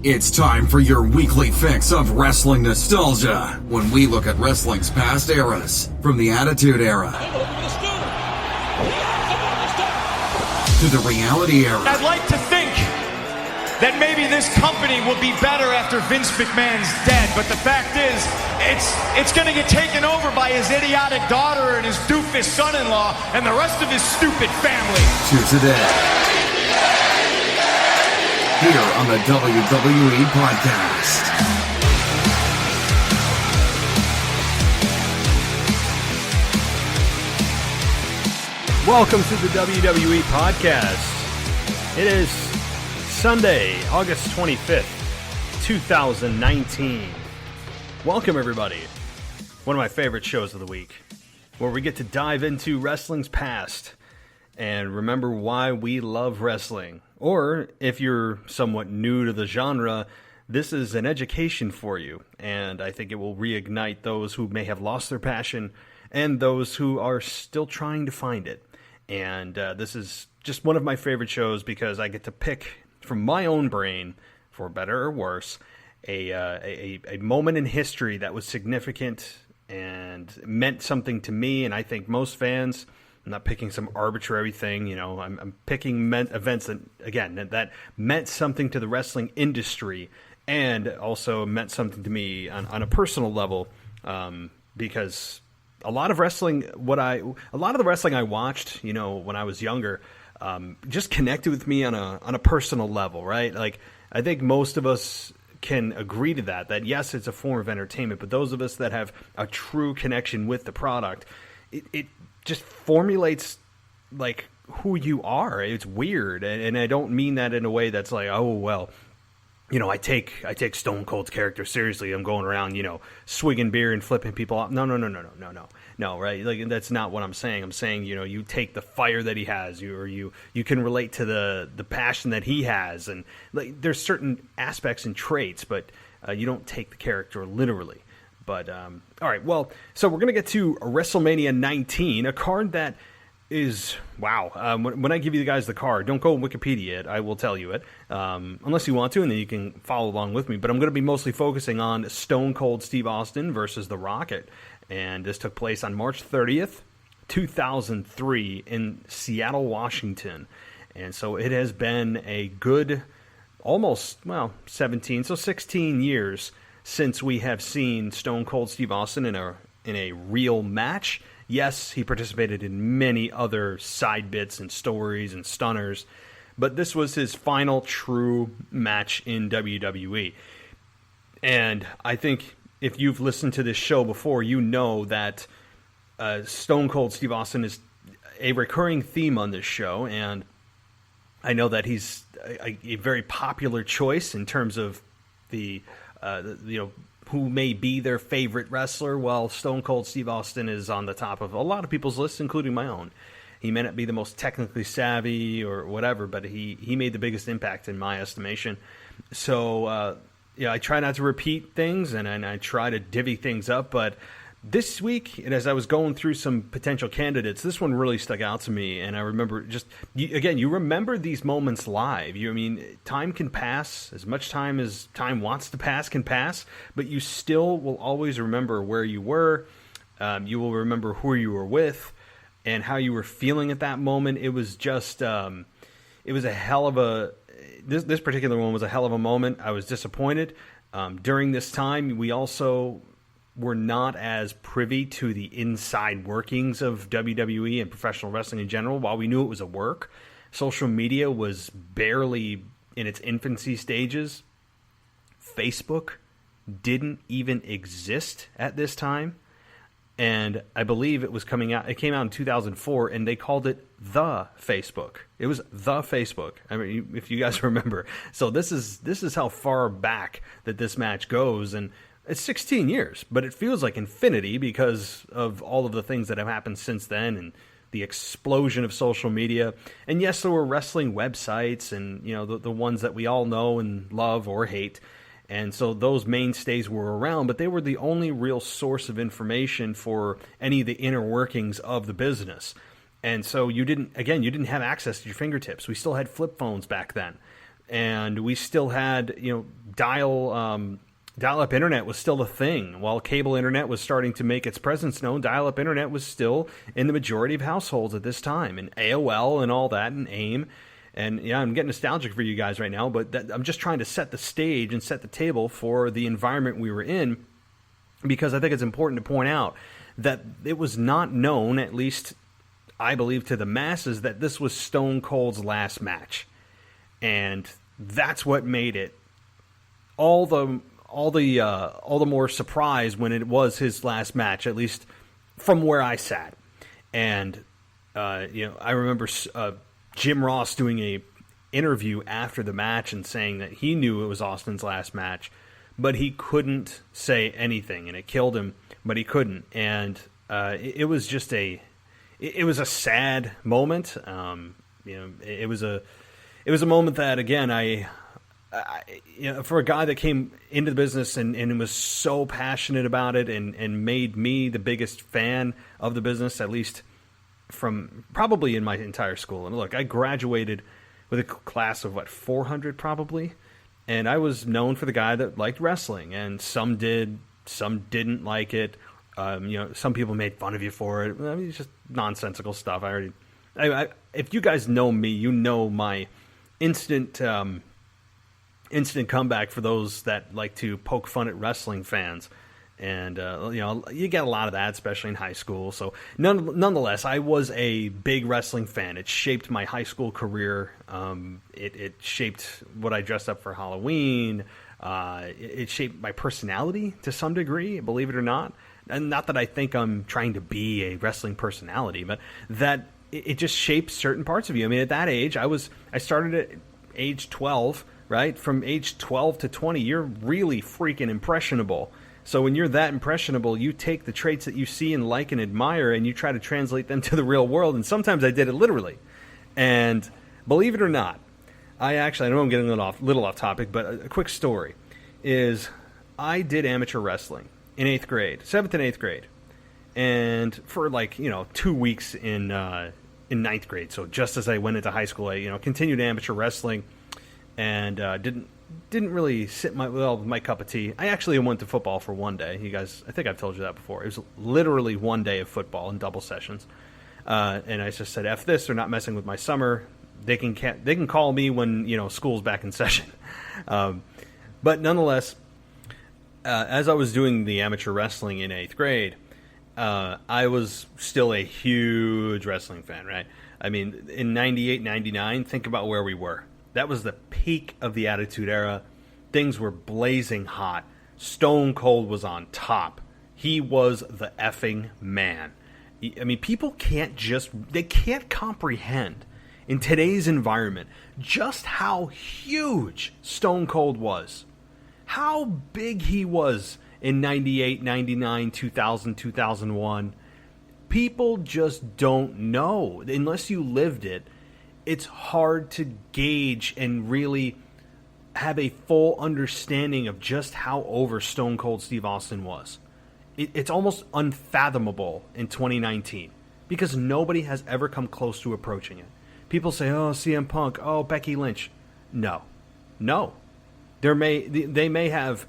It's time for your weekly fix of wrestling nostalgia when we look at wrestling's past eras, from the Attitude Era to the Reality Era. I'd like to think that maybe this company will be better after Vince McMahon's dead, but the fact is, it's going to get taken over by his idiotic daughter and his doofus son-in-law and the rest of his stupid family. To today, here on the WWE Podcast. Welcome to the WWE Podcast. It is Sunday, August 25th, 2019. Welcome, everybody. One of my favorite shows of the week, where we get to dive into wrestling's past and remember why we love wrestling. Or, if you're somewhat new to the genre, this is an education for you, and I think it will reignite those who may have lost their passion and those who are still trying to find it. And this is just one of my favorite shows because I get to pick from my own brain, for better or worse, a moment in history that was significant and meant something to me, and I think most fans. I'm not picking some arbitrary thing, you know. I'm picking events that, again, that meant something to the wrestling industry and also meant something to me on a personal level, because a lot of the wrestling I watched, you know, when I was younger, just connected with me on a personal level, right? Like, I think most of us can agree to that yes, it's a form of entertainment, but those of us that have a true connection with the product, it just formulates like who you are. It's weird, and I don't mean that in a way that's like, oh well, you know, I take Stone Cold's character seriously. I'm going around, you know, swigging beer and flipping people off. No, right? Like, that's not what I'm saying. I'm saying, you know, you take the fire that he has, you can relate to the passion that he has, and like there's certain aspects and traits, but you don't take the character literally. But, all right, well, so we're going to get to WrestleMania 19, a card that is, wow, when I give you guys the card, don't go on Wikipedia it, I will tell you it, unless you want to, and then you can follow along with me. But I'm going to be mostly focusing on Stone Cold Steve Austin versus The Rocket, and this took place on March 30th, 2003 in Seattle, Washington. And so it has been a good, almost, 16 years since we have seen Stone Cold Steve Austin in a real match. Yes, he participated in many other side bits and stories and stunners, but this was his final true match in WWE. And I think if you've listened to this show before, you know that Stone Cold Steve Austin is a recurring theme on this show, and I know that he's a very popular choice in terms of the who may be their favorite wrestler. Well, Stone Cold Steve Austin is on the top of a lot of people's lists, including my own. He may not be the most technically savvy or whatever, but he made the biggest impact in my estimation. So, I try not to repeat things, and I try to divvy things up, but this week, and as I was going through some potential candidates, this one really stuck out to me, and I remember you remember these moments live. Time can pass, as much time as time wants to pass can pass, but you still will always remember where you were. You will remember who you were with and how you were feeling at that moment. It was just, it was a hell of a, this particular one was a hell of a moment. I was disappointed. During this time, we also were not as privy to the inside workings of WWE and professional wrestling in general. While we knew it was a work, social media was barely in its infancy stages. Facebook didn't even exist at this time. And I believe it came out in 2004, and they called it the Facebook. It was the Facebook. I mean, if you guys remember. So this is how far back that this match goes, and it's 16 years, but it feels like infinity because of all of the things that have happened since then and the explosion of social media. And yes, there were wrestling websites and, you know, the ones that we all know and love or hate. And so those mainstays were around, but they were the only real source of information for any of the inner workings of the business. And so you didn't have access to your fingertips. We still had flip phones back then. and we still had, dial-up internet was still a thing. While cable internet was starting to make its presence known, dial-up internet was still in the majority of households at this time, and AOL and all that, and AIM. And yeah, I'm getting nostalgic for you guys right now, but I'm just trying to set the stage and set the table for the environment we were in, because I think it's important to point out that it was not known, at least I believe to the masses, that this was Stone Cold's last match. And that's what made it all the more surprise when it was his last match, at least from where I sat. And I remember Jim Ross doing a interview after the match and saying that he knew it was Austin's last match, but he couldn't say anything, and it killed him. But he couldn't, and it was just a sad moment. It was a moment that, again, I for a guy that came into the business and was so passionate about it and made me the biggest fan of the business, at least from probably in my entire school. And look, I graduated with a class of 400 probably, and I was known for the guy that liked wrestling, and some did, some didn't like it. Some people made fun of you for it. I mean, it's just nonsensical stuff. If you guys know me, you know my instant comeback for those that like to poke fun at wrestling fans. And, you get a lot of that, especially in high school. So nonetheless, I was a big wrestling fan. It shaped my high school career. It shaped what I dressed up for Halloween. It shaped my personality to some degree, believe it or not. And not that I think I'm trying to be a wrestling personality, but that it just shapes certain parts of you. I mean, at that age, I started at age 12, right? From age 12 to 20, you're really freaking impressionable. So when you're that impressionable, you take the traits that you see and like and admire, and you try to translate them to the real world. And sometimes I did it literally. And believe it or not, I know I'm getting a little off topic, but a quick story is I did amateur wrestling in 8th grade, 7th and 8th grade. And for 2 weeks in 9th grade. So just as I went into high school, I continued amateur wrestling, and didn't really sit my cup of tea. I actually went to football for one day. You guys, I think I've told you that before. It was literally one day of football in double sessions. And I just said, F this, they're not messing with my summer. They can call me when, school's back in session. But nonetheless, as I was doing the amateur wrestling in 8th grade, I was still a huge wrestling fan, right? I mean, in 98, 99, think about where we were. That was the peak of the Attitude Era. Things were blazing hot. Stone Cold was on top. He was the effing man. I mean, people can't comprehend in today's environment just how huge Stone Cold was. How big he was in 98, 99, 2000, 2001. People just don't know. Unless you lived it, it's hard to gauge and really have a full understanding of just how over Stone Cold Steve Austin was. It's almost unfathomable in 2019 because nobody has ever come close to approaching it. People say, oh, CM Punk, oh, Becky Lynch. No. They may have,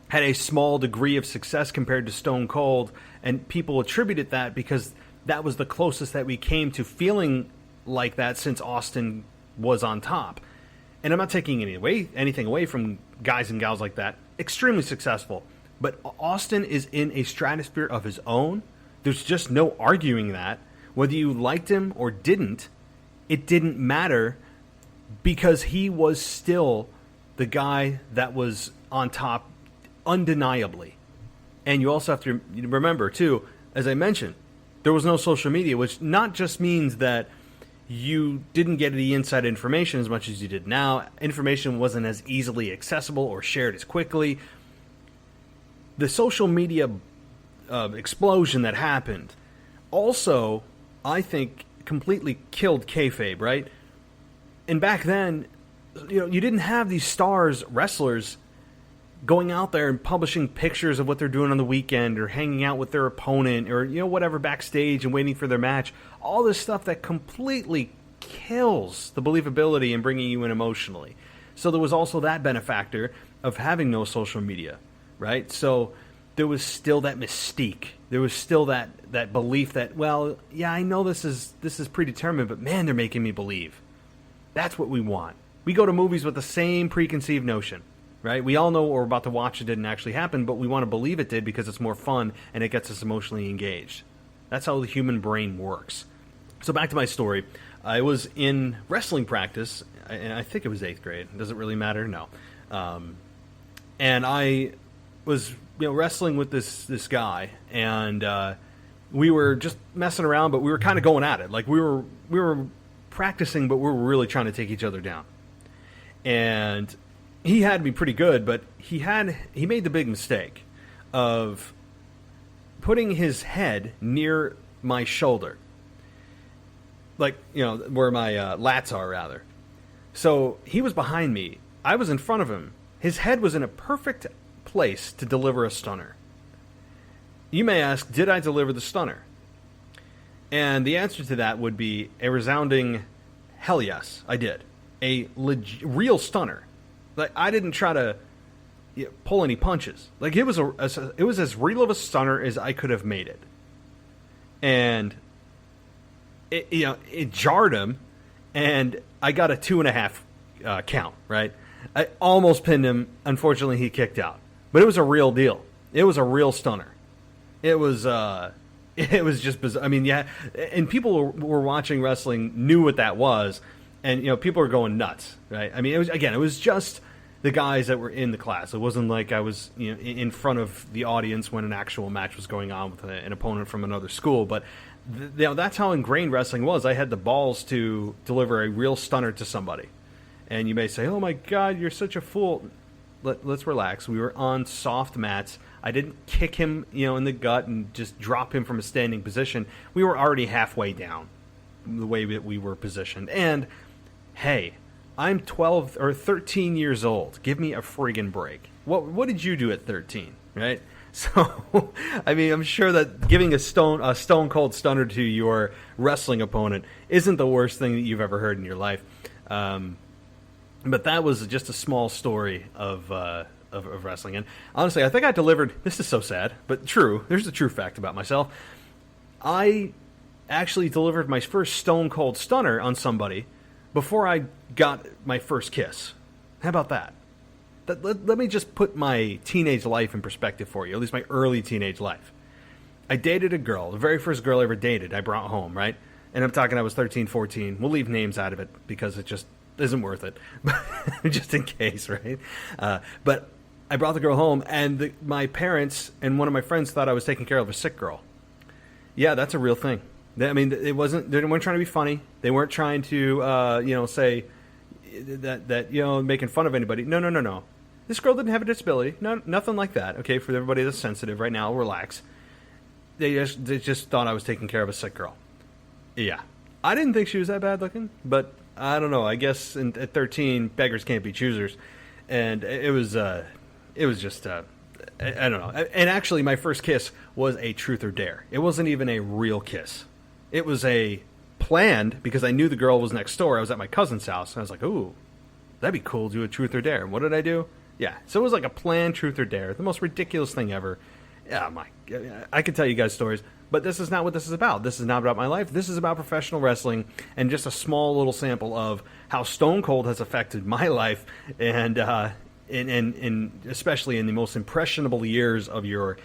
had a small degree of success compared to Stone Cold, and people attributed that because that was the closest that we came to feeling like that since Austin was on top. And I'm not taking anything away from guys and gals like that. Extremely successful. But Austin is in a stratosphere of his own. There's just no arguing that. Whether you liked him or didn't, it didn't matter because he was still the guy that was on top undeniably. And you also have to remember, too, as I mentioned, there was no social media, which not just means that you didn't get the inside information as much as you did now. Information wasn't as easily accessible or shared as quickly. The social media explosion that happened also, I think, completely killed kayfabe, right? And back then, you didn't have these stars, wrestlers, going out there and publishing pictures of what they're doing on the weekend or hanging out with their opponent or, whatever backstage and waiting for their match. All this stuff that completely kills the believability in bringing you in emotionally. So there was also that benefactor of having no social media, right? So there was still that mystique. There was still that belief that, well, yeah, I know this is predetermined, but man, they're making me believe. That's what we want. We go to movies with the same preconceived notion, right? We all know what we're about to watch. It didn't actually happen, but we want to believe it did because it's more fun and it gets us emotionally engaged. That's how the human brain works. So back to my story. I was in wrestling practice, and I think it was 8th grade. Does it really matter? No. And I was wrestling with this guy, and we were just messing around, but we were kind of going at it. Like we were practicing, but we were really trying to take each other down. And he had me pretty good, but he made the big mistake of putting his head near my shoulder. Like, where my lats are, rather. So he was behind me. I was in front of him. His head was in a perfect place to deliver a stunner. You may ask, did I deliver the stunner? And the answer to that would be a resounding hell yes, I did. A real stunner. Like, I didn't try to pull any punches. Like, it was as real of a stunner as I could have made it. And it jarred him, and I got a 2.5 count, right? I almost pinned him. Unfortunately, he kicked out. But it was a real deal. It was a real stunner. It was just bizarre. I mean, yeah, and people who were watching wrestling knew what that was, and people were going nuts, right? I mean, it was just the guys that were in the class. It wasn't like I was in front of the audience when an actual match was going on with an opponent from another school, but that's how ingrained wrestling was. I had the balls to deliver a real stunner to somebody. And you may say, oh my God, you're such a fool. Let's relax. We were on soft mats. I didn't kick him in the gut and just drop him from a standing position. We were already halfway down the way that we were positioned. And hey, I'm 12 or 13 years old. Give me a friggin' break. What did you do at 13, right? So, I mean, I'm sure that giving a stone cold stunner to your wrestling opponent isn't the worst thing that you've ever heard in your life. But that was just a small story of wrestling. And honestly, I think I delivered, this is so sad, but true, there's a true fact about myself. I actually delivered my first stone cold stunner on somebody before I got my first kiss. How about that? Let me just put my teenage life in perspective for you, at least my early teenage life. I dated a girl, the very first girl I ever dated, I brought home, right? And I'm talking I was 13, 14. We'll leave names out of it because it just isn't worth it, just in case, right? But I brought the girl home, and my parents and one of my friends thought I was taking care of a sick girl. Yeah, that's a real thing. I mean, they weren't trying to be funny. They weren't trying to, say that making fun of anybody. No. This girl didn't have a disability. No, nothing like that. Okay, for everybody that's sensitive right now, relax. They just thought I was taking care of a sick girl. Yeah, I didn't think she was that bad looking, but I don't know. I guess at 13, beggars can't be choosers, and it was just I don't know. And actually, my first kiss was a truth or dare. It wasn't even a real kiss. It was a planned because I knew the girl was next door. I was at my cousin's house, and I was like, "Ooh, that'd be cool to do a truth or dare." And what did I do? Yeah, so it was like a planned truth or dare, the most ridiculous thing ever. Yeah, I could tell you guys stories, but this is not what this is about. This is not about my life. This is about professional wrestling and just a small little sample of how Stone Cold has affected my life, and especially in the most impressionable years of your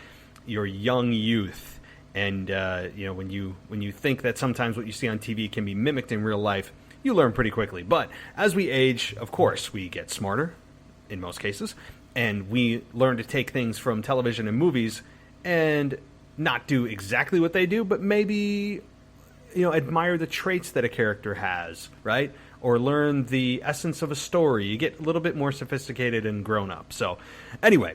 young youth. And when you think that sometimes what you see on TV can be mimicked in real life, you learn pretty quickly. But as we age, of course, we get smarter in most cases, and we learn to take things from television and movies and not do exactly what they do, but maybe admire the traits that a character has, right? Or learn the essence of a story. You get a little bit more sophisticated and grown up. So anyway,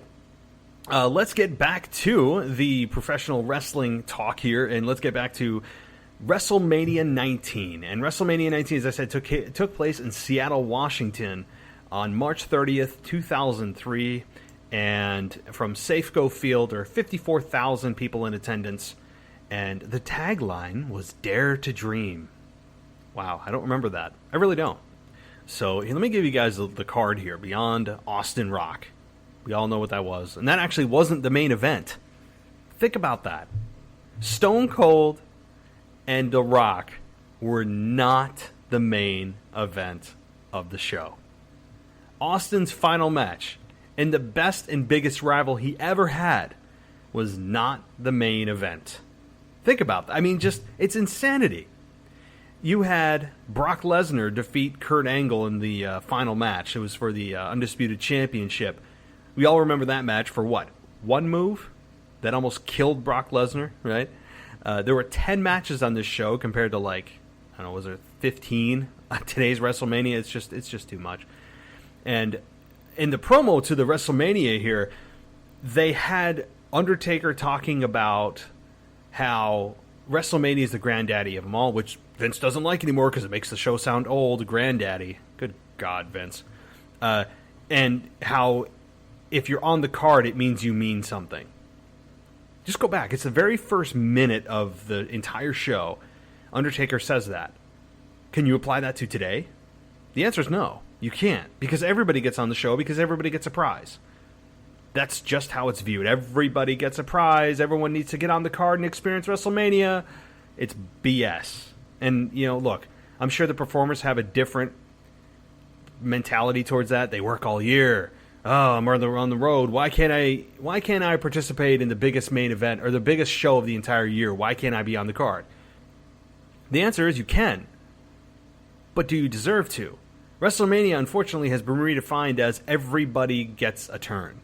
let's get back to the professional wrestling talk here, and let's get back to WrestleMania 19. And WrestleMania 19, as I said, took place in Seattle, Washington on March 30th, 2003. And from Safeco Field, there are 54,000 people in attendance. And the tagline was Dare to Dream. Wow, I don't remember that. I really don't. So let me give you guys the card here. Beyond Austin Rock. We all know what that was. And that actually wasn't the main event. Think about that. Stone Cold and The Rock were not the main event of the show. Austin's final match and the best and biggest rival he ever had was not the main event. Think about that. I mean, it's insanity. You had Brock Lesnar defeat Kurt Angle in the final match. It was for the Undisputed Championship. We all remember that match for what? One move that almost killed Brock Lesnar, right? There were 10 matches on this show compared to I don't know, was there 15 on today's WrestleMania? It's just too much. And in the promo to the WrestleMania here, they had Undertaker talking about how WrestleMania is the granddaddy of them all, which Vince doesn't like anymore because it makes the show sound old. Granddaddy. Good God, Vince. And how if you're on the card, it means you mean something. Just go back. It's the very first minute of the entire show. Undertaker says that. Can you apply that to today? The answer is no. You can't. Because everybody gets on the show because everybody gets a prize. That's just how it's viewed. Everybody gets a prize. Everyone needs to get on the card and experience WrestleMania. It's BS. And, look, I'm sure the performers have a different mentality towards that. They work all year. Oh, I'm on the road. Why can't I participate in the biggest main event or the biggest show of the entire year? Why can't I be on the card? The answer is you can. But do you deserve to? WrestleMania, unfortunately, has been redefined as everybody gets a turn.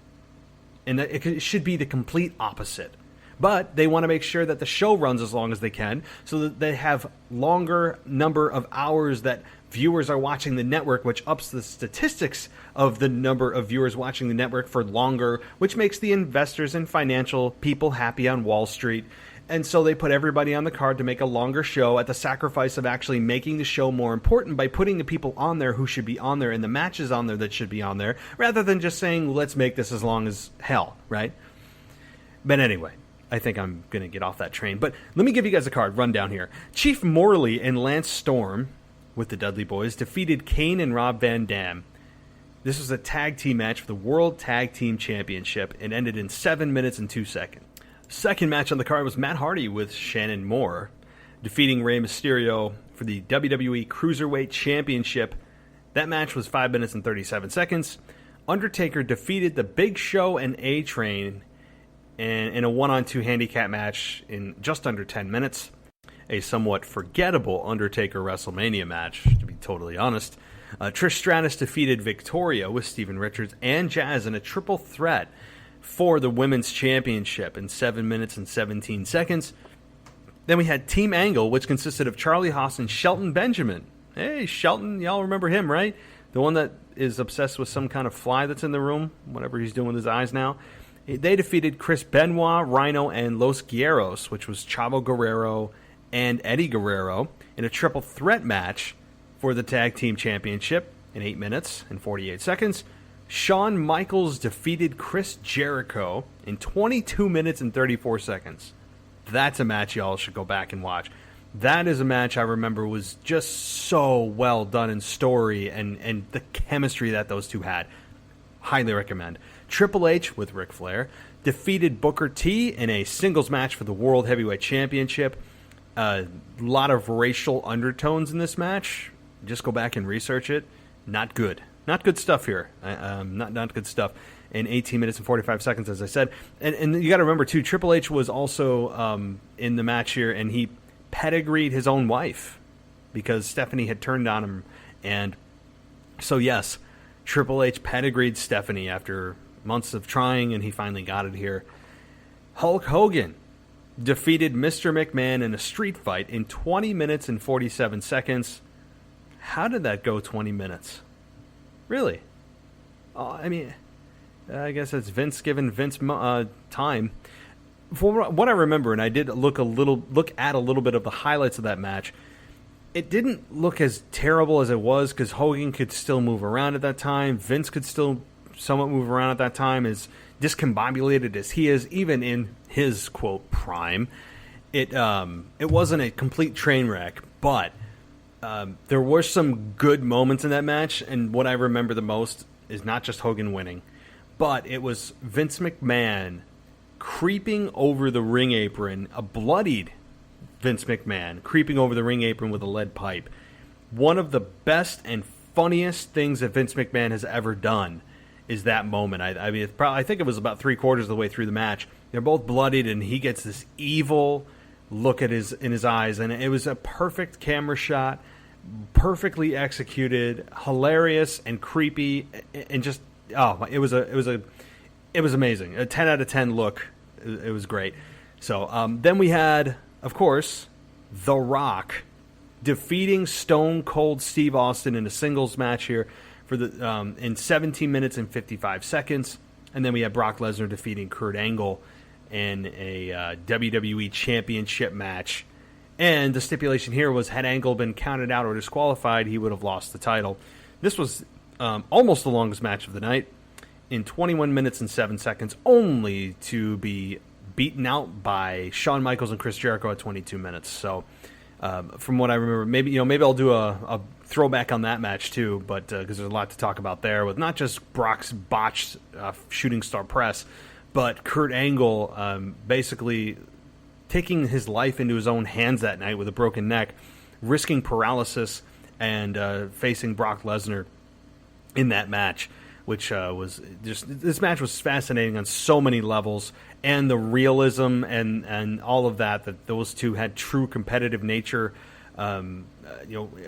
And that it should be the complete opposite. But they want to make sure that the show runs as long as they can so that they have longer number of hours that viewers are watching the network, which ups the statistics of the number of viewers watching the network for longer, which makes the investors and financial people happy on Wall Street. And so they put everybody on the card to make a longer show at the sacrifice of actually making the show more important by putting the people on there who should be on there and the matches on there that should be on there, rather than just saying, let's make this as long as hell, right? But anyway, I think I'm going to get off that train. But let me give you guys a card rundown here. Chief Morley and Lance Storm, with the Dudley Boys, defeated Kane and Rob Van Dam. This was a tag team match for the World Tag Team Championship and ended in 7 minutes and 2 seconds. Second match on the card was Matt Hardy with Shannon Moore, defeating Rey Mysterio for the WWE Cruiserweight Championship. That match was 5 minutes and 37 seconds. Undertaker defeated the Big Show and A-Train in a 1-on-2 handicap match in just under 10 minutes. A somewhat forgettable Undertaker WrestleMania match, to be totally honest. Trish Stratus defeated Victoria with Steven Richards and Jazz in a triple threat for the Women's Championship in 7 minutes and 17 seconds. Then we had Team Angle, which consisted of Charlie Haas and Shelton Benjamin. Hey, Shelton, y'all remember him, right? The one that is obsessed with some kind of fly that's in the room, whatever he's doing with his eyes now. They defeated Chris Benoit, Rhino, and Los Guerreros, which was Chavo Guerrero and Eddie Guerrero, in a triple threat match for the Tag Team Championship in 8 minutes and 48 seconds. Shawn Michaels defeated Chris Jericho in 22 minutes and 34 seconds. That's a match y'all should go back and watch. That is a match I remember was just so well done in story and the chemistry that those two had. Highly recommend. Triple H with Ric Flair defeated Booker T in a singles match for the World Heavyweight Championship. A lot of racial undertones in this match. Just go back and research it. Not good. Not good stuff here. Not good stuff. In 18 minutes and 45 seconds, as I said. And you got to remember, too, Triple H was also in the match here, and he pedigreed his own wife because Stephanie had turned on him. And so, yes, Triple H pedigreed Stephanie after months of trying, and he finally got it here. Hulk Hogan defeated Mr. McMahon in a street fight in 20 minutes and 47 seconds. How did that go 20 minutes? Really? I mean, I guess it's Vince giving Vince time. For what I remember, and I did look at a little bit of the highlights of that match, it didn't look as terrible as it was because Hogan could still move around at that time. Vince could still somewhat move around at that time, as discombobulated as he is, even in his, quote, prime. It wasn't a complete train wreck, but There were some good moments in that match, and what I remember the most is not just Hogan winning, but it was Vince McMahon creeping over the ring apron, a bloodied Vince McMahon creeping over the ring apron with a lead pipe. One of the best and funniest things that Vince McMahon has ever done is that moment. I think it was about 3/4 of the way through the match. They're both bloodied, and he gets this evil look in his eyes, and it was a perfect camera shot, perfectly executed, hilarious and creepy, and just it was amazing. A 10 out of 10 look. It was great. So then we had, of course, The Rock defeating Stone Cold Steve Austin in a singles match here for the in 17 minutes and 55 seconds, and then we had Brock Lesnar defeating Kurt Angle in a WWE Championship match. And the stipulation here was, had Angle been counted out or disqualified, he would have lost the title. This was almost the longest match of the night, in 21 minutes and 7 seconds, only to be beaten out by Shawn Michaels and Chris Jericho at 22 minutes. So, from what I remember, maybe I'll do a throwback on that match too, but because there's a lot to talk about there with not just Brock's botched shooting star press, but Kurt Angle basically taking his life into his own hands that night with a broken neck, risking paralysis, and facing Brock Lesnar in that match, which was just, this match was fascinating on so many levels, and the realism and all of that those two had true competitive nature,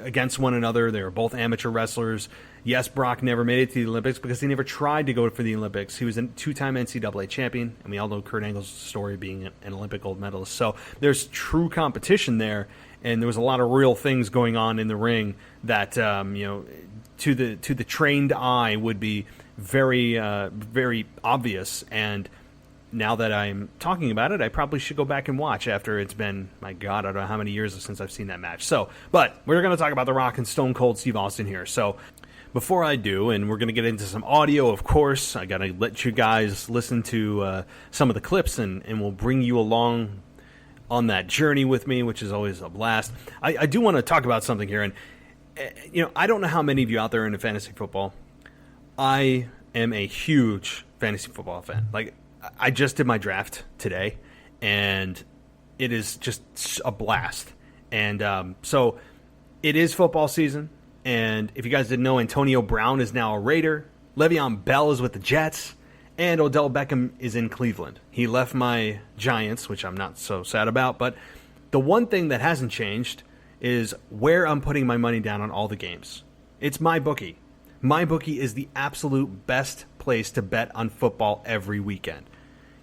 against one another. They were both amateur wrestlers. Yes, Brock never made it to the Olympics because he never tried to go for the Olympics. He was a two-time NCAA champion, and we all know Kurt Angle's story being an Olympic gold medalist. So there's true competition there, and there was a lot of real things going on in the ring that to the trained eye would be very very obvious. And now that I'm talking about it, I probably should go back and watch after it's been, my God, I don't know how many years since I've seen that match. So, but we're going to talk about The Rock and Stone Cold Steve Austin here. So before I do, and we're going to get into some audio, of course, I got to let you guys listen to some of the clips, and we'll bring you along on that journey with me, which is always a blast. I do want to talk about something here, and I don't know how many of you out there are into fantasy football. I am a huge fantasy football fan. Like, I just did my draft today, and it is just a blast. And so it is football season, and if you guys didn't know, Antonio Brown is now a Raider, Le'Veon Bell is with the Jets, and Odell Beckham is in Cleveland. He left my Giants, which I'm not so sad about, but the one thing that hasn't changed is where I'm putting my money down on all the games. It's MyBookie. MyBookie is the absolute best place to bet on football every weekend.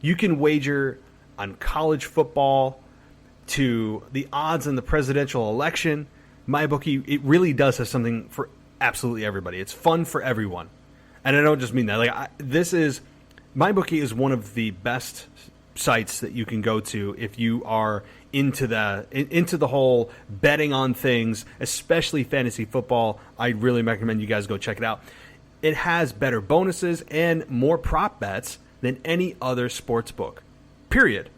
You can wager on college football to the odds in the presidential election. MyBookie, it really does have something for absolutely everybody. It's fun for everyone. And I don't just mean that. MyBookie is one of the best sites that you can go to if you are into the whole betting on things, especially fantasy football. I really recommend you guys go check it out. It has better bonuses and more prop bets than any other sports book, period.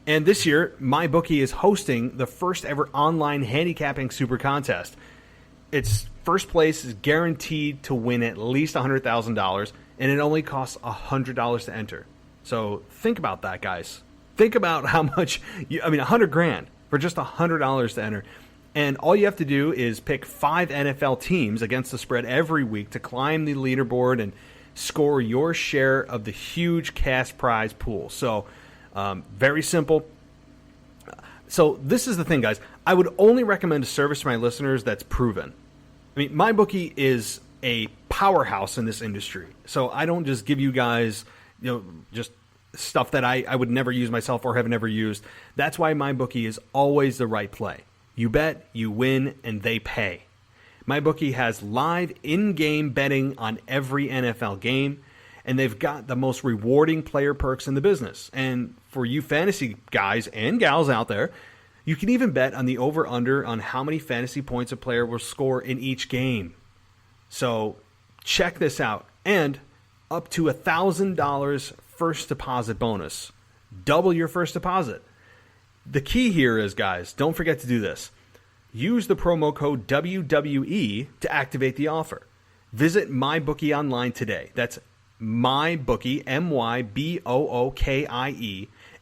And this year, MyBookie is hosting the first ever online handicapping super contest. Its first place is guaranteed to win at least $100,000, and it only costs $100 to enter. So think about that, guys. Think about how much, $100,000 for just $100 to enter. And all you have to do is pick 5 NFL teams against the spread every week to climb the leaderboard and score your share of the huge cash prize pool. So very simple. So this is the thing, guys. I would only recommend a service to my listeners that's proven. MyBookie is a powerhouse in this industry. So I don't just give you guys, just stuff that I would never use myself or have never used. That's why MyBookie is always the right play. You bet, you win, and they pay. MyBookie has live in-game betting on every NFL game, and they've got the most rewarding player perks in the business. And for you fantasy guys and gals out there, you can even bet on the over-under on how many fantasy points a player will score in each game. So check this out. And up to $1,000 first deposit bonus. Double your first deposit. The key here is, guys, don't forget to do this. Use the promo code WWE to activate the offer. Visit MyBookie online today. That's MyBookie, MyBookie,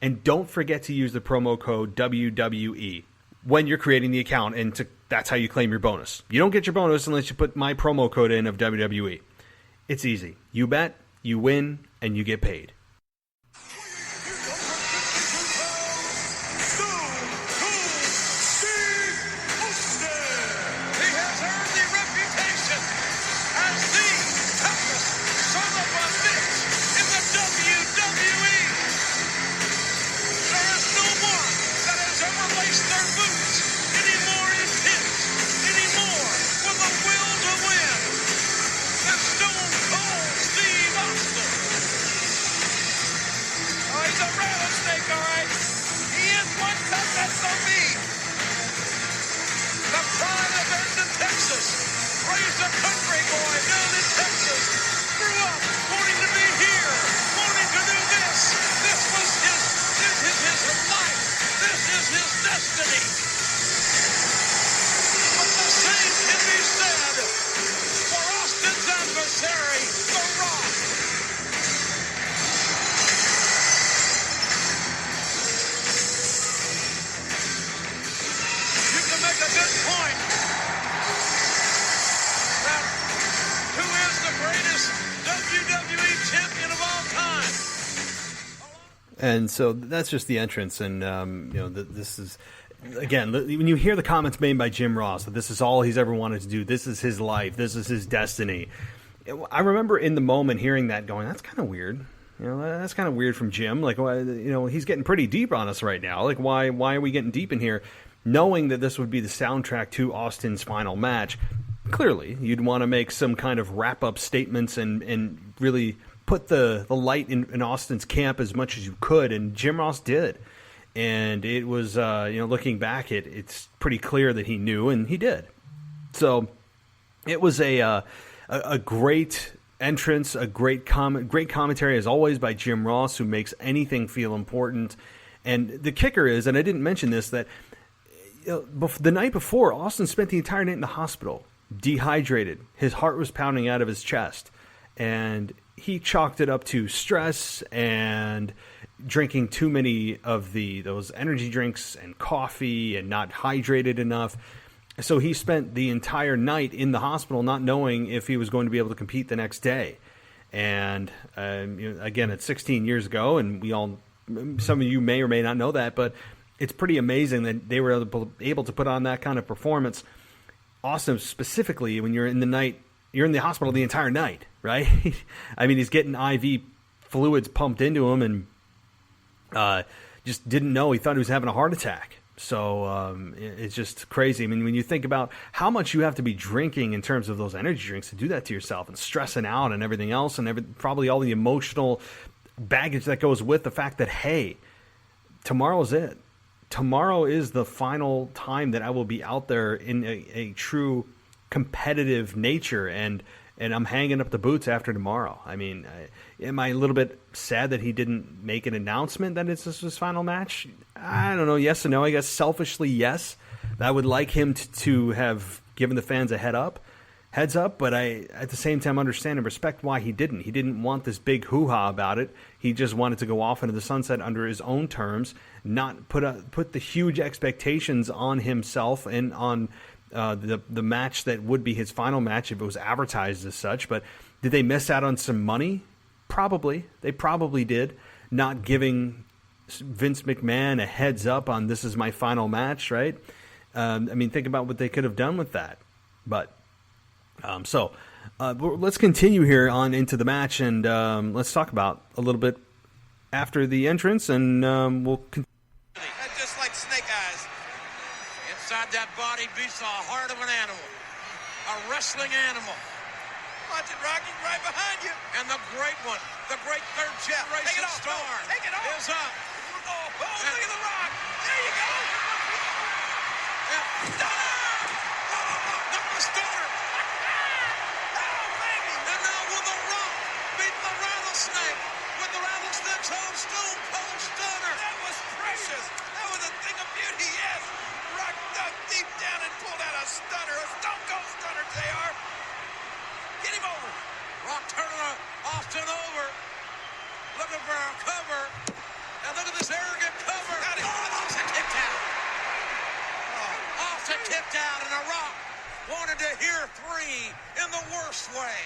and don't forget to use the promo code WWE when you're creating the account, and that's how you claim your bonus. You don't get your bonus unless you put my promo code in of WWE. It's easy. You bet, you win, and you get paid. And so that's just the entrance, and this is, again, when you hear the comments made by Jim Ross that this is all he's ever wanted to do, this is his life, this is his destiny. I remember in the moment hearing that, going, "That's kind of weird. That's kind of weird from Jim. Like, he's getting pretty deep on us right now. Like, why are we getting deep in here?" Knowing that this would be the soundtrack to Austin's final match, clearly you'd want to make some kind of wrap-up statements and really put the light in Austin's camp as much as you could, and Jim Ross did. And it was, looking back, it's pretty clear that he knew, and he did. So it was a great entrance, a great commentary, as always, by Jim Ross, who makes anything feel important. And the kicker is, and I didn't mention this, that the night before, Austin spent the entire night in the hospital, dehydrated. His heart was pounding out of his chest, and he chalked it up to stress and drinking too many of those energy drinks and coffee and not hydrated enough. So he spent the entire night in the hospital not knowing if he was going to be able to compete the next day. And again, it's 16 years ago, and some of you may or may not know that, but it's pretty amazing that they were able to put on that kind of performance. Austin, specifically, when you're in the hospital the entire night, right? I mean, he's getting IV fluids pumped into him, and just didn't know. He thought he was having a heart attack. So it's just crazy. I mean, when you think about how much you have to be drinking in terms of those energy drinks to do that to yourself, and stressing out and everything else, and probably all the emotional baggage that goes with the fact that, hey, tomorrow's it. Tomorrow is the final time that I will be out there in a true competitive nature, and I'm hanging up the boots after tomorrow. I mean, am I a little bit sad that he didn't make an announcement that it's his final match? I don't know. Yes and no. I guess selfishly, yes. I would like him to have given the fans a heads up, but I, at the same time, understand and respect why he didn't. He didn't want this big hoo-ha about it. He just wanted to go off into the sunset under his own terms, not put the huge expectations on himself and on the match that would be his final match if it was advertised as such. But did they miss out on some money? Probably. They probably did, not giving Vince McMahon a heads up on this is my final match, right? I mean, think about what they could have done with that. But so let's continue here on into the match, and let's talk about a little bit after the entrance, and we'll continue. Just like Snake Eyes. Inside that body beats the heart of an animal. A wrestling animal. Watch it, Rocky, right behind you. And the great one, the great third generation star is up. Oh, look at the Rock. There you go. Stunner! Not the Stunner. Oh, baby. And now will the Rock beat the Rattlesnake with the Rattlesnake's own Stone Cold Stunner. That was precious. That was a thing of beauty, yes. Rock dug deep down and stunner, a Stone Cold Stunner, JR. Get him over. Rock turning Austin over. Looking for a cover. And look at this arrogant cover. Oh, Austin kicked out. Austin kicked out, and The Rock wanted to hear 3 in the worst way.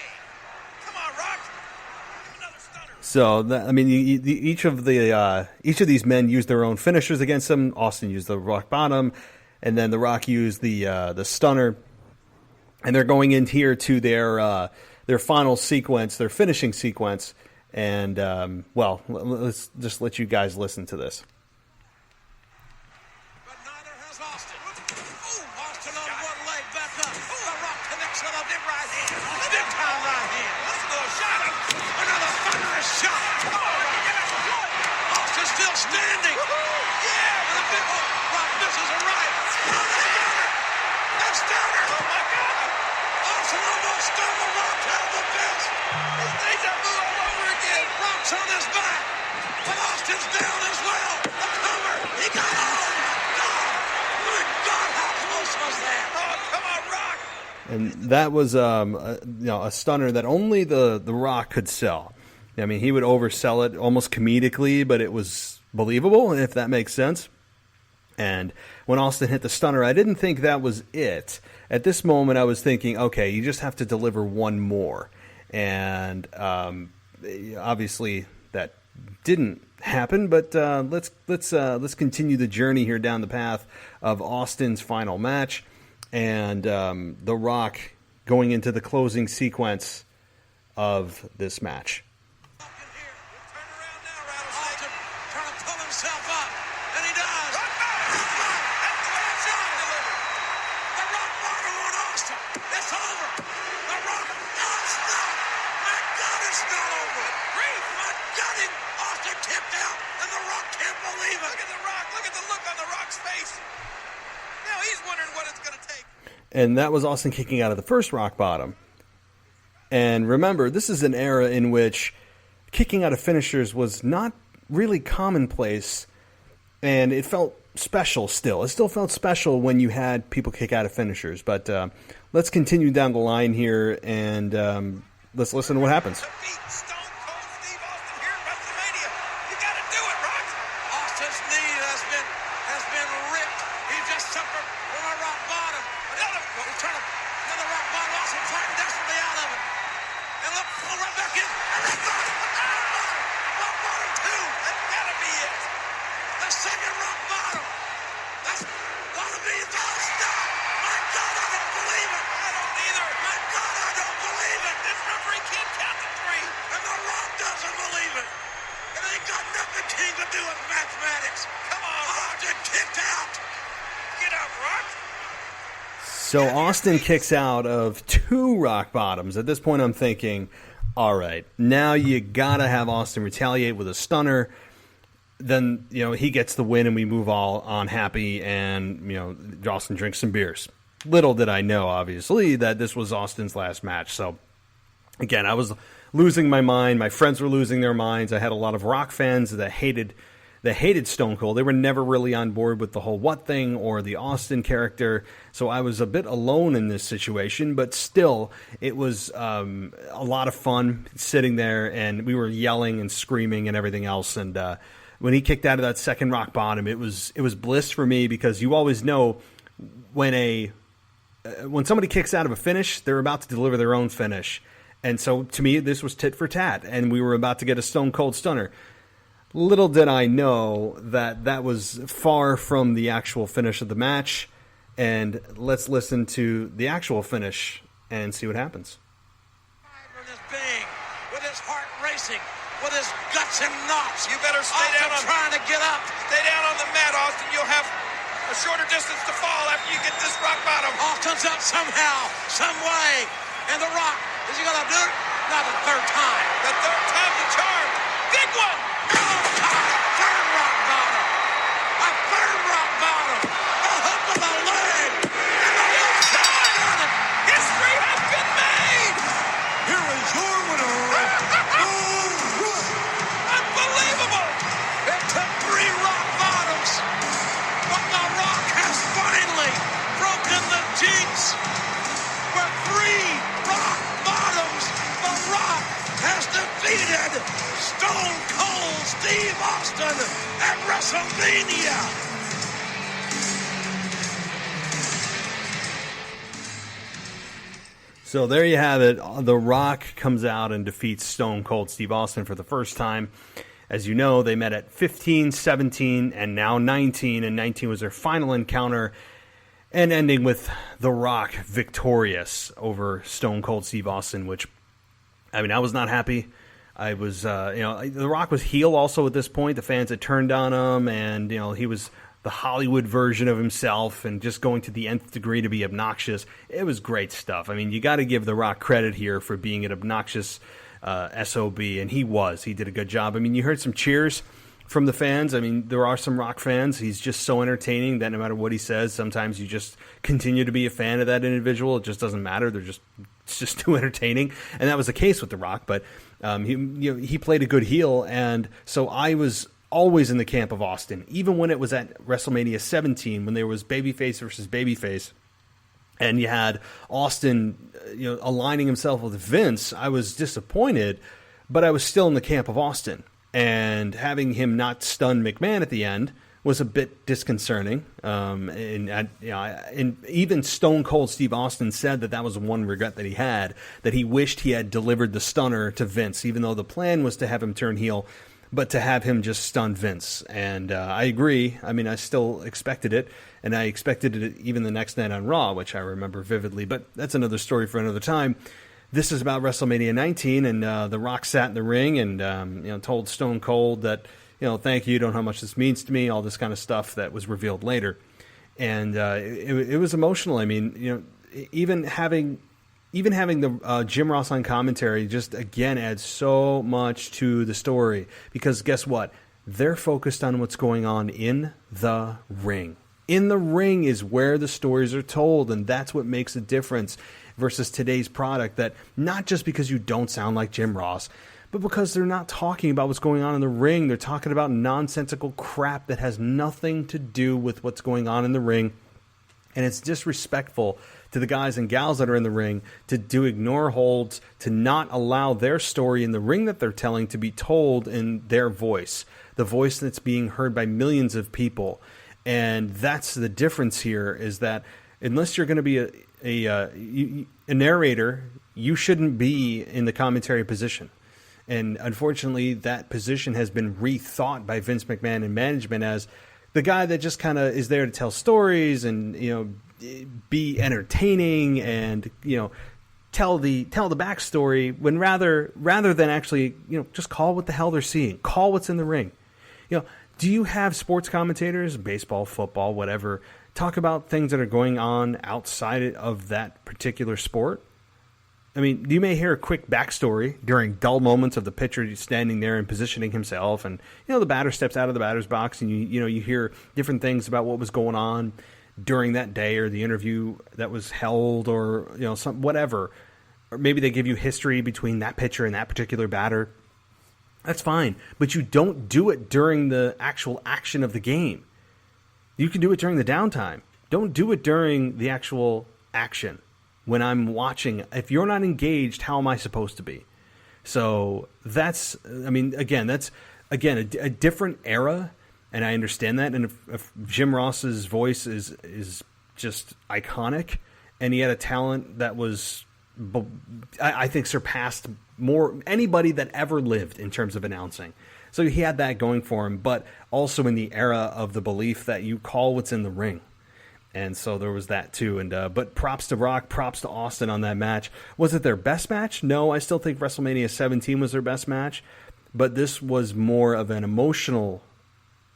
Come on, Rock. Another stunner. So, each of these men used their own finishers against him. Austin used the rock bottom, and then The Rock used the stunner. And they're going in here to their final sequence, their finishing sequence. And, let's just let you guys listen to this. But neither has Austin. Ooh, Austin on one leg, back up. The Rock connects with a big right hand. A big time right hand. That's a little shot. Another thunderous shot. Come on, Rock. Austin still standing. Yeah, and a big Rock misses a right. That's Downer. Oh, my God. Austin almost stunned The Rock out of the fence. He's a move all over again. Rock's on his back. But Austin's down as well. The cover. He got on. My God, how close was that? Oh, come on, Rock. And that was a stunner that only the Rock could sell. I mean, he would oversell it almost comedically, but it was believable, if that makes sense. And when Austin hit the stunner, I didn't think that was it. At this moment, I was thinking, okay, you just have to deliver one more. And obviously that didn't happen. But let's continue the journey here down the path of Austin's final match and The Rock going into the closing sequence of this match. And that was Austin kicking out of the first rock bottom. And remember, this is an era in which kicking out of finishers was not really commonplace, and it felt special still. It still felt special when you had people kick out of finishers. But let's continue down the line here, and let's listen to what happens. Stone Cold Steve Austin here at WrestleMania. You got to do it, Rock. Austin's knee has been ripped. He just suffered from a rock bottom. Another rock bottom. Austin fighting desperately out of it. And look, pull right back in. And rock bottom. Rock bottom two. That's got to be it. The second rock bottom. That's got to be it. Oh, stop. My God, I don't believe it. I don't either. My God, I don't believe it. This referee can't count to 3. And The Rock doesn't believe it. It ain't got nothing to do with mathematics. Come on, Austin kicked out. Get up, Rock. So Austin kicks out of 2 rock bottoms. At this point, I'm thinking, all right, now you got to have Austin retaliate with a stunner. Then, he gets the win and we move all on happy and, Austin drinks some beers. Little did I know, obviously, that this was Austin's last match. So, again, I was losing my mind. My friends were losing their minds. I had a lot of Rock fans that hated Stone Cold. They were never really on board with the whole what thing or the Austin character. So I was a bit alone in this situation, but still, it was a lot of fun sitting there, and we were yelling and screaming and everything else. And when he kicked out of that second rock bottom, it was bliss for me, because you always know when somebody kicks out of a finish, they're about to deliver their own finish. And so to me, this was tit for tat, and we were about to get a Stone Cold Stunner. Little did I know that was far from the actual finish of the match. And let's listen to the actual finish and see what happens. With his being, with his heart racing, with his guts and knots. You better stay down. Trying to get up. Stay down on the mat, Austin. You'll have a shorter distance to fall after you get this rock bottom. Austin's up somehow, some way. And The Rock, is he going to do it? Not the third time. The third time's the charm. Big one. Oh, God, a third rock bottom. A third rock bottom. A hook of the leg. And the Rock's on it. History has been made. Here is your winner, Unbelievable. It took 3 rock bottoms, but The Rock has finally broken the jinx. defeated Stone Cold Steve Austin at WrestleMania. So there you have it. The Rock comes out and defeats Stone Cold Steve Austin for the first time. As you know, they met at 15, 17, and now 19, and 19 was their final encounter, and ending with The Rock victorious over Stone Cold Steve Austin, which, I mean, I was not happy. I was, The Rock was heel also at this point. The fans had turned on him, and, he was the Hollywood version of himself and just going to the nth degree to be obnoxious. It was great stuff. I mean, you got to give The Rock credit here for being an obnoxious SOB, and he was. He did a good job. I mean, you heard some cheers from the fans. I mean, there are some Rock fans. He's just so entertaining that no matter what he says, sometimes you just continue to be a fan of that individual. It just doesn't matter. It's just too entertaining. And that was the case with The Rock, but he played a good heel, and so I was always in the camp of Austin, even when it was at WrestleMania 17, when there was babyface versus babyface, and you had Austin, aligning himself with Vince. I was disappointed, but I was still in the camp of Austin, and having him not stun McMahon at the end was a bit disconcerting. And even Stone Cold Steve Austin said that was one regret that he had, that he wished he had delivered the stunner to Vince, even though the plan was to have him turn heel, but to have him just stun Vince. And I agree. I mean, I still expected it, and I expected it even the next night on Raw, which I remember vividly, but that's another story for another time. This is about WrestleMania 19, and The Rock sat in the ring and told Stone Cold that, thank you, don't know how much this means to me, all this kind of stuff that was revealed later. And it was emotional. I mean, even having the Jim Ross on commentary just, again, adds so much to the story. Because guess what? They're focused on what's going on in the ring. In the ring is where the stories are told, and that's what makes a difference versus today's product, that not just because you don't sound like Jim Ross, but because they're not talking about what's going on in the ring. They're talking about nonsensical crap that has nothing to do with what's going on in the ring. And it's disrespectful to the guys and gals that are in the ring to ignore holds, to not allow their story in the ring that they're telling to be told in their voice, the voice that's being heard by millions of people. And that's the difference here, is that unless you're going to be a narrator, you shouldn't be in the commentary position. And unfortunately, that position has been rethought by Vince McMahon and management as the guy that just kind of is there to tell stories and, be entertaining and, tell the backstory, when rather than actually, just call what the hell they're seeing, call what's in the ring. Do you have sports commentators, baseball, football, whatever, talk about things that are going on outside of that particular sport? I mean, you may hear a quick backstory during dull moments of the pitcher standing there and positioning himself, and the batter steps out of the batter's box, and you hear different things about what was going on during that day or the interview that was held, or some whatever, or maybe they give you history between that pitcher and that particular batter. That's fine, but you don't do it during the actual action of the game. You can do it during the downtime. Don't do it during the actual action. When I'm watching, if you're not engaged, how am I supposed to be? So that's a different era, and I understand that. And if Jim Ross's voice is just iconic, and he had a talent that was, I think, surpassed more anybody that ever lived in terms of announcing. So he had that going for him, but also in the era of the belief that you call what's in the ring. And so there was that too. And but props to Rock, props to Austin on that match. Was it their best match? No, I still think WrestleMania 17 was their best match. But this was more of an emotional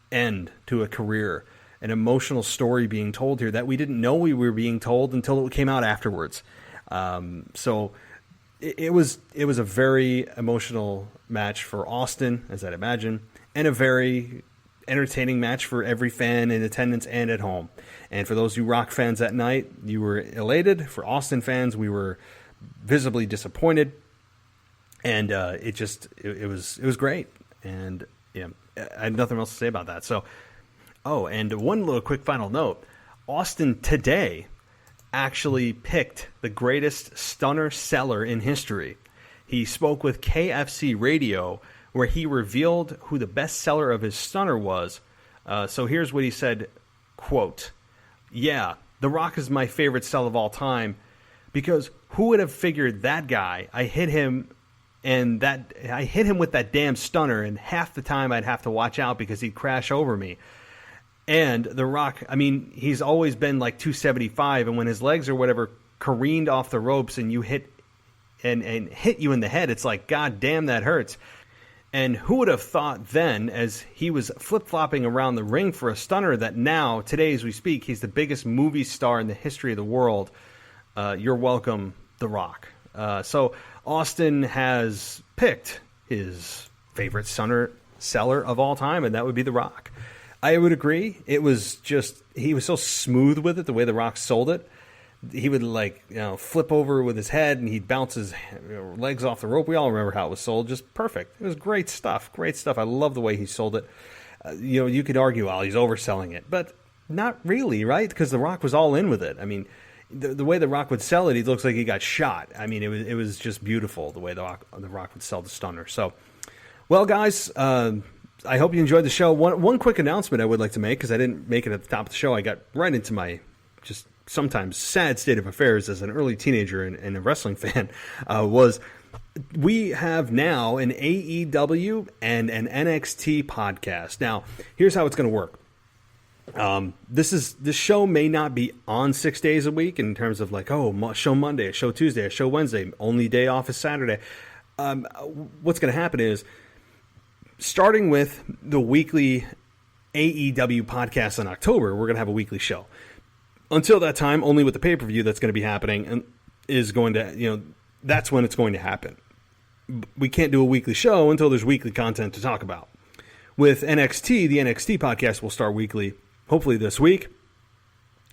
end to a career, an emotional story being told here that we didn't know we were being told until it came out afterwards. So it was a very emotional match for Austin, as I'd imagine, and a very entertaining match for every fan in attendance and at home. And for those of you Rock fans that night, you were elated. For Austin fans, we were visibly disappointed. And it was great. And yeah, I had nothing else to say about that. So, and one little quick final note. Austin today actually picked the greatest stunner seller in history. he spoke with KFC Radio, where he revealed who the best seller of his stunner was. So here's what he said, quote, "Yeah, The Rock is my favorite seller of all time, because who would have figured that guy? I hit him with that damn stunner, and half the time I'd have to watch out because he'd crash over me." And The Rock, I mean, he's always been like 275, and when his legs or whatever careened off the ropes and you hit you in the head, it's like, God damn, that hurts. And who would have thought then, as he was flip-flopping around the ring for a stunner, that now, today as we speak, he's the biggest movie star in the history of the world. You're welcome, The Rock. So Austin has picked his favorite stunner seller of all time, and that would be The Rock. I would agree. It was just, he was so smooth with it, the way The Rock sold it. He would flip over with his head, and he'd bounce his legs off the rope. We all remember how it was sold. Just perfect. It was great stuff. Great stuff. I love the way he sold it. You could argue, he's overselling it, but not really, right? Because The Rock was all in with it. I mean, the way The Rock would sell it, he looks like he got shot. I mean, it was just beautiful the way the Rock would sell the stunner. So, well, guys, I hope you enjoyed the show. One quick announcement I would like to make, because I didn't make it at the top of the show. I got right into my just sometimes sad state of affairs as an early teenager and a wrestling fan, was we have now an AEW and an NXT podcast. Now, here's how it's going to work. This show may not be on 6 days a week in terms of like, show Monday, a show Tuesday, a show Wednesday, only day off is Saturday. What's going to happen is, starting with the weekly AEW podcast in October, we're going to have a weekly show. Until that time, only with the pay-per-view that's going to be happening and is going to, that's when it's going to happen. We can't do a weekly show until there's weekly content to talk about. With NXT, the NXT podcast will start weekly, hopefully this week.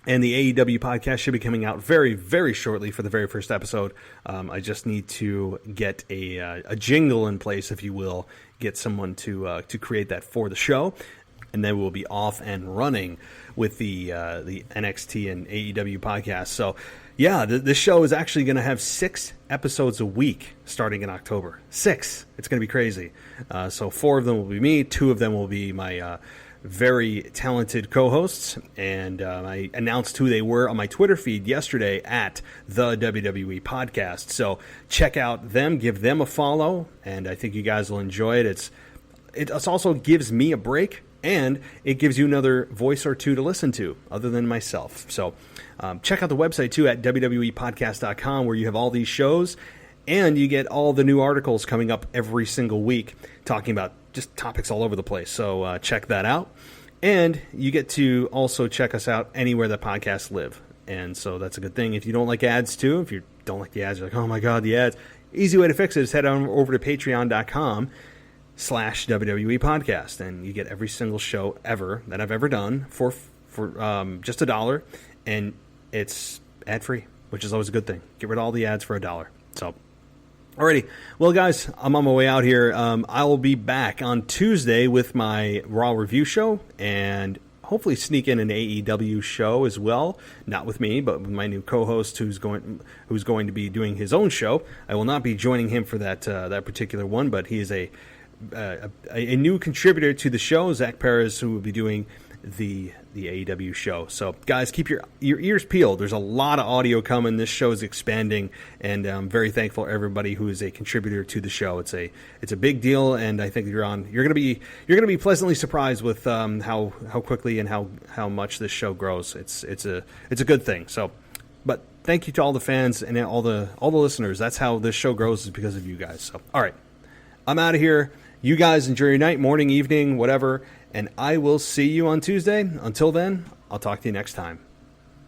And the AEW podcast should be coming out very, very shortly for the very first episode. I just need to get a jingle in place, if you will, get someone to create that for the show. And then we'll be off and running with the NXT and AEW podcast. So, yeah, this show is actually going to have 6 episodes a week starting in October. 6. It's going to be crazy. So 4 of them will be me. 2 of them will be my very talented co-hosts. And I announced who they were on my Twitter feed yesterday at the WWE Podcast. So check out them. Give them a follow. And I think you guys will enjoy it. It also gives me a break. And it gives you another voice or two to listen to, other than myself. So check out the website, too, at WWEpodcast.com, where you have all these shows. And you get all the new articles coming up every single week, talking about just topics all over the place. So check that out. And you get to also check us out anywhere that podcasts live. And so that's a good thing. If you don't like ads, too, if you don't like the ads, you're like, oh, my God, the ads. Easy way to fix it is head on over to patreon.com/WWE Podcast, and you get every single show ever that I've ever done for just $1, and it's ad free, which is always a good thing. Get rid of all the ads for $1. So, alrighty, well, guys, I'm on my way out here. I will be back on Tuesday with my Raw review show, and hopefully sneak in an AEW show as well. Not with me, but with my new co-host who's going to be doing his own show. I will not be joining him for that particular one, but he is a new contributor to the show, Zach Perez, who will be doing the AEW show. So, guys, keep your ears peeled. There's a lot of audio coming. This show is expanding, and I'm very thankful for everybody who is a contributor to the show. It's a big deal, and I think you're gonna be pleasantly surprised with how quickly and how much this show grows. It's a good thing. So, but thank you to all the fans and all the listeners. That's how this show grows, is because of you guys. So, all right, I'm out of here. You guys enjoy your night, morning, evening, whatever, and I will see you on Tuesday. Until then, I'll talk to you next time.